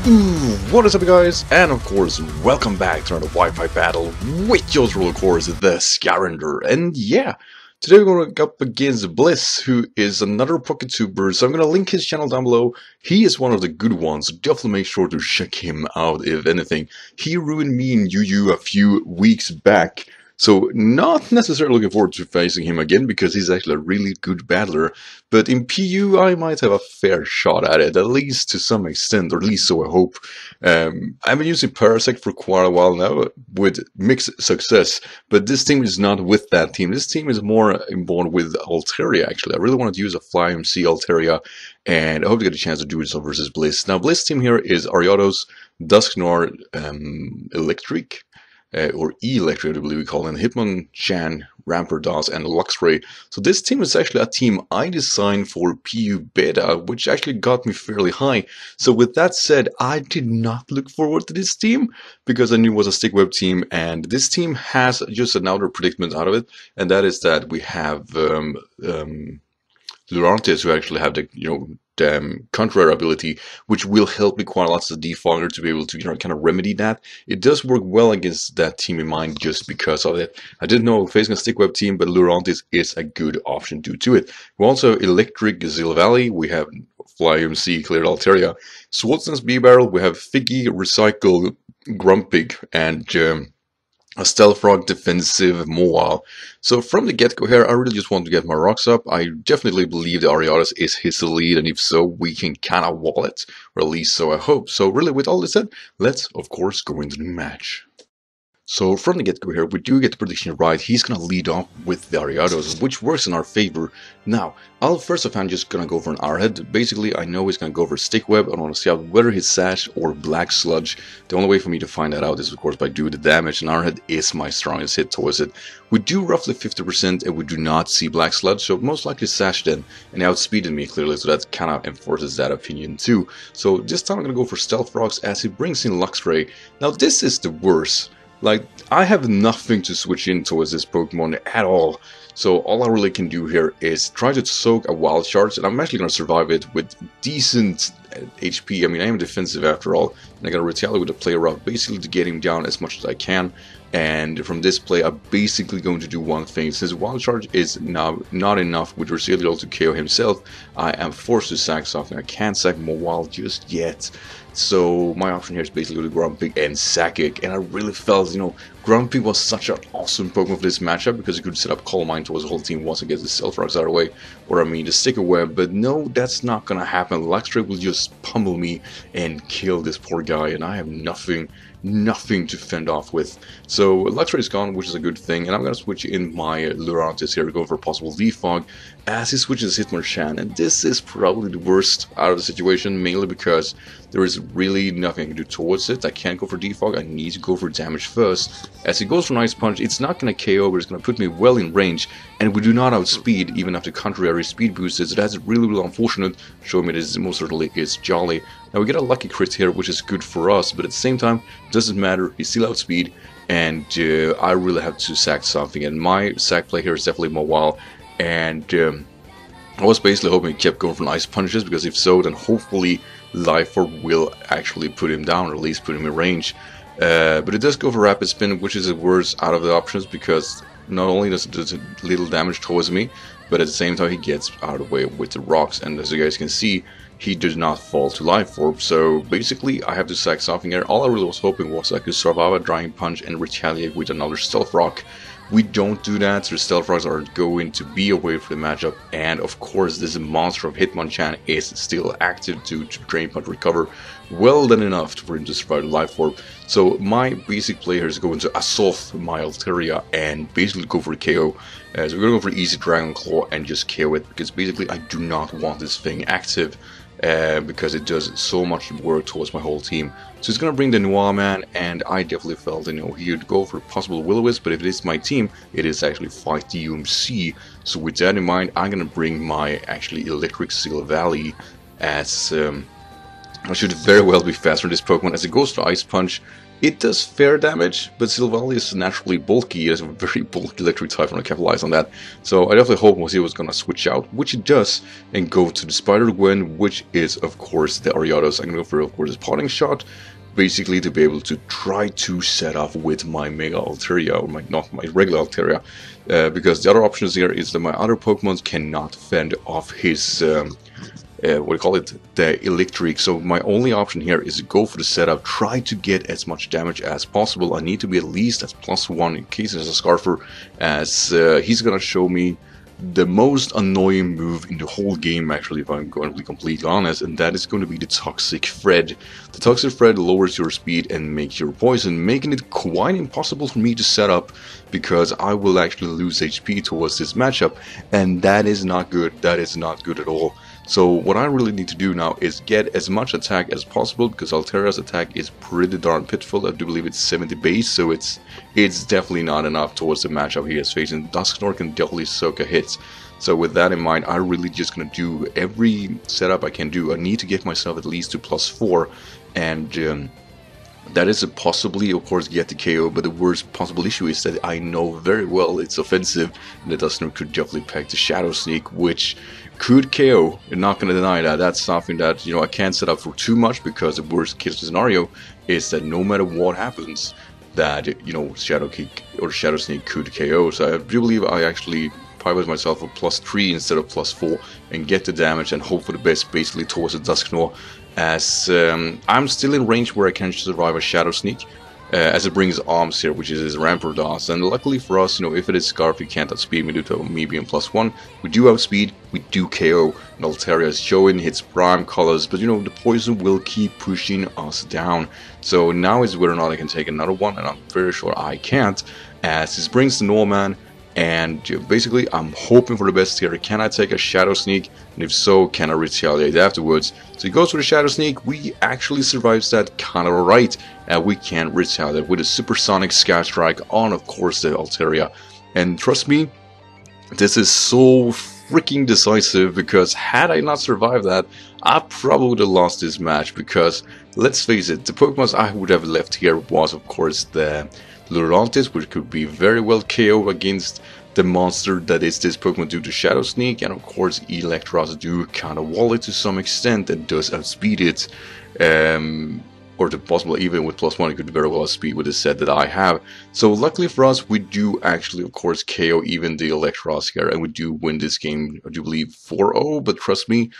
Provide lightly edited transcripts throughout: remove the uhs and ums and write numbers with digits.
What is up, guys? And of course, welcome back to another Wi-Fi battle with yours truly, of course, the Scavenger. And yeah, today we're going to go up against Bliz, who is another Pocket Super. So I'm going to link his channel down below. He is one of the good ones, so definitely make sure to check him out, if anything. He ruined me in UU a few weeks back. So not necessarily looking forward to facing him again, because he's actually a really good battler. But in PU, I might have a fair shot at it, at least to some extent, or at least so I hope. I've been using Parasect for quite a while now, with mixed success. But this team is not with that team. This team is more involved with Altaria, actually. I really wanted to use a Fly MC Altaria, and I hope to get a chance to do this versus Bliz. Now, Bliz team here is Ariados, DUSKNOIR Electric. Or E-Electric, I believe we call it, Hitmonchan, Rampardos, and Luxray. So this team is actually a team I designed for PU Beta, which actually got me fairly high. So with that said, I did not look forward to this team, because I knew it was a stick web team, and this team has just another predicament out of it, and that is that we have Lurantes, who actually have the, contrary ability, which will help me quite a lot as a defogger to be able to, kind of remedy that. It does work well against that team in mind just because of it. I didn't know facing a stick web team, but Lurantes is a good option due to it. We also Electric Zil Valley, we have Fly MC Cleared Altaria, Swartzen's B Barrel, we have Figgy, Recycle, Grumpig, and a Stealth Rock defensive Moal. So from the get-go here, I really just want to get my rocks up. I definitely believe the Ariados is his lead, and if so, we can kind of wall it, or at least so I hope. So really, with all this said, let's of course go into the match. So from the get-go here, we do get the prediction right. He's going to lead off with the Ariados, which works in our favor. Now, I'll first of all just going to go for an Arrowhead. Basically, I know he's going to go for Stick Web. I want to see out whether his Sash or Black Sludge. The only way for me to find that out is, of course, by doing the damage, and Arrowhead is my strongest hit towards it. We do roughly 50%, and we do not see Black Sludge, so most likely Sash then, and he outspeeded me clearly, so that kind of enforces that opinion too. So this time I'm going to go for Stealth Rocks as he brings in Luxray. Now, this is the worst. Like, I have nothing to switch in towards this Pokemon at all, so all I really can do here is try to soak a Wild Charge, and I'm actually going to survive it with decent HP. I mean, I am defensive after all, and I'm going to retaliate with a Play Rough, basically to get him down as much as I can. And from this play, I'm basically going to do one thing. Since Wild Charge is now not enough with Resilio to KO himself, I am forced to sack something. I can't sack Mobile just yet. So my option here is basically to Grumpig and sack it. And I really felt, Grumpig was such an awesome Pokemon for this matchup, because you could set up Calm Mind towards the whole team once it gets the Stealth Rocks out of the way. Or I mean, the Sticker Web. But no, that's not gonna happen. Luxray will just pummel me and kill this poor guy, and I have nothing to fend off with. So Luxray is gone, which is a good thing, and I'm gonna switch in my Lurantes here to go for a possible defog as he switches Hitmonchan, and this is probably the worst out of the situation, mainly because there is really nothing I can do towards it. I can't go for defog, I need to go for damage first. As he goes for Ice Punch, it's not gonna KO, but it's gonna put me well in range, and we do not outspeed even after contrary speed boosted, so that's really unfortunate, showing me this most certainly is Jolly. Now we get a lucky crit here, which is good for us, but at the same time, it doesn't matter, he's still outspeed, and I really have to sack something, and my sack play here is definitely Mawile, and I was basically hoping he kept going for Ice Punches, because if so, then hopefully Life Orb will actually put him down, or at least put him in range. But it does go for Rapid Spin, which is the worst out of the options, because not only does it do little damage towards me, but at the same time he gets out of the way with the rocks, and as you guys can see, he does not fall to Life Orb, so basically I have to sack something here. All I really was hoping was I could survive a Drying Punch and retaliate with another Stealth Rock. We don't do that, so the Stealth Rocks are going to be away for the matchup, and of course this monster of Hitmonchan is still active due to Drain Punch recover well done enough for him to survive the Life Orb. So my basic play here is going to assault my Altaria and basically go for a KO. So we're going to go for easy Dragon Claw and just KO it, because basically I do not want this thing active. Because it does so much work towards my whole team. So it's gonna bring the Noir Man, and I definitely felt, he would go for possible Will-O-Wisp, but if it is my team, it is actually Fight the UMC. So with that in mind, I'm gonna bring my actually Electric Seal Valley as I should very well be faster in this Pokemon. As it goes to Ice Punch, it does fair damage, but Silvally is naturally bulky. It has a very bulky electric type, and I capitalize on that. So I definitely hope he was going to switch out, which it does, and go to the Spider-Gwen, which is, of course, the Ariados. I'm going to go for, of course, a Potting Shot, basically to be able to try to set off with my Mega Altaria, or not my regular Altaria, because the other options here is that my other Pokemon cannot fend off his... what do you call it, the electric. So my only option here is to go for the setup, try to get as much damage as possible. I need to be at least at +1 in case there's a Scarfer, as he's gonna show me the most annoying move in the whole game, actually, if I'm going to be completely honest, and that is going to be the Toxic Thread. The Toxic Thread lowers your speed and makes your poison, making it quite impossible for me to set up, because I will actually lose HP towards this matchup, and that is not good. That is not good at all. So what I really need to do now is get as much attack as possible, because Altaria's attack is pretty darn pitiful. I do believe it's 70 base, so it's definitely not enough towards the matchup he is facing. Dusknoir can definitely soak a hit. So with that in mind, I'm really just gonna do every setup I can do. I need to get myself at least to +4, and that is a possibly, of course, get the KO, but the worst possible issue is that I know very well it's offensive, and the Dusknoir could definitely pack the Shadow Sneak, which could KO. You're not going to deny that. That's something that, you know, I can't set up for too much, because the worst case scenario is that no matter what happens, that, you know, Shadow Kick or Shadow Sneak could KO. So I do believe I actually pivot myself for +3 instead of +4 and get the damage and hope for the best, basically, towards the Dusknoir, as I'm still in range where I can survive a Shadow Sneak, as it brings arms here, which is his Rampardos. And luckily for us, you know, if it is Scarf, he can't outspeed me due to me being +1. We do outspeed, we do KO, and Altaria is showing its prime colors, but you know, the poison will keep pushing us down. So now is whether or not I can take another one, and I'm very sure I can't, as this brings the Norman. And basically, I'm hoping for the best here. Can I take a Shadow Sneak? And if so, can I retaliate afterwards? So he goes for the Shadow Sneak. We actually survives that kind of alright. And we can retaliate with a Supersonic Skystrike on, of course, the Altaria. And trust me, this is so freaking decisive, because had I not survived that, I probably would have lost this match. Because, let's face it, the Pokemon I would have left here was, of course, the Lurantis, which could be very well KO against the monster that is this Pokemon due to Shadow Sneak, and of course Electros do kind of wall it to some extent and does outspeed it, or the possible even with +1 it could very well outspeed with the set that I have. So luckily for us, we do actually of course KO even the Electros here, and we do win this game, I do believe 4-0, but trust me,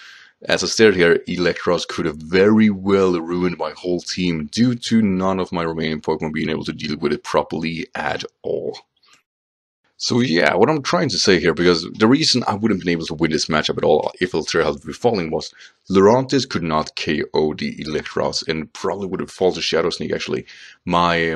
as I stared here, Electros could have very well ruined my whole team due to none of my remaining Pokemon being able to deal with it properly at all. So yeah, what I'm trying to say here, because the reason I wouldn't have been able to win this matchup at all if Altaria had been falling was Lurantis could not KO the Electros, and probably would have fallen to Shadow Sneak actually. My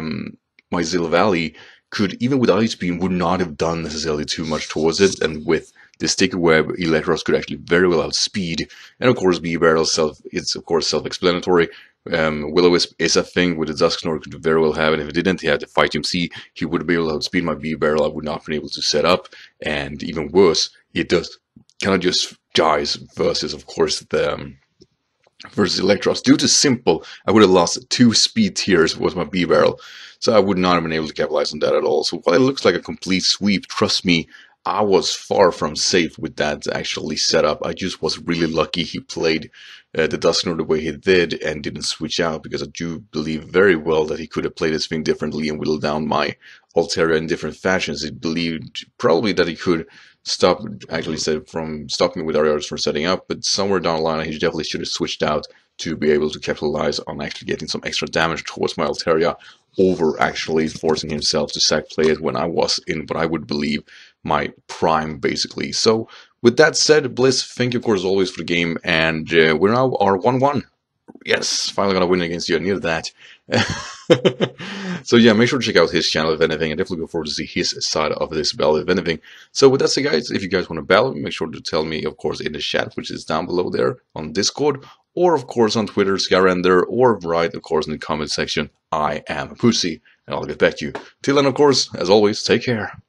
Silvally could, even with Ice Beam, would not have done necessarily too much towards it, and with the Sticky Web, Electros could actually very well outspeed, and of course B-Barrel it's of course self-explanatory. Will-O-Wisp is a thing with the Dusknoir, could very well have it. If it didn't, he had to fight him. See, he would be able to outspeed my B-Barrel. I would not have been able to set up, and even worse, it does kind of just dies versus, of course, the versus Electros. Due to simple, I would have lost 2 speed tiers with my B-Barrel, so I would not have been able to capitalize on that at all. So while it looks like a complete sweep, trust me, I was far from safe with that actually set up. I just was really lucky he played the Dusknoir the way he did and didn't switch out, because I do believe very well that he could have played this thing differently and whittled down my Altaria in different fashions. He believed probably that he could stop, actually said from stopping me with Ariados for setting up, but somewhere down the line he definitely should have switched out to be able to capitalize on actually getting some extra damage towards my Altaria, over actually forcing himself to sack play it when I was in what I would believe my prime, basically. So with that said, Bliz, thank you of course always for the game, and we now are 1-1. Yes, finally gonna win against you. I needed that. So yeah, make sure to check out his channel if anything. I definitely look forward to see his side of this battle if anything. So with that said, guys, if you guys want to battle, make sure to tell me, of course, in the chat, which is down below there on Discord, or of course on Twitter, Skyrander, or write, of course, in the comment section, I am a pussy, and I'll get back to you. Till then, of course, as always, take care.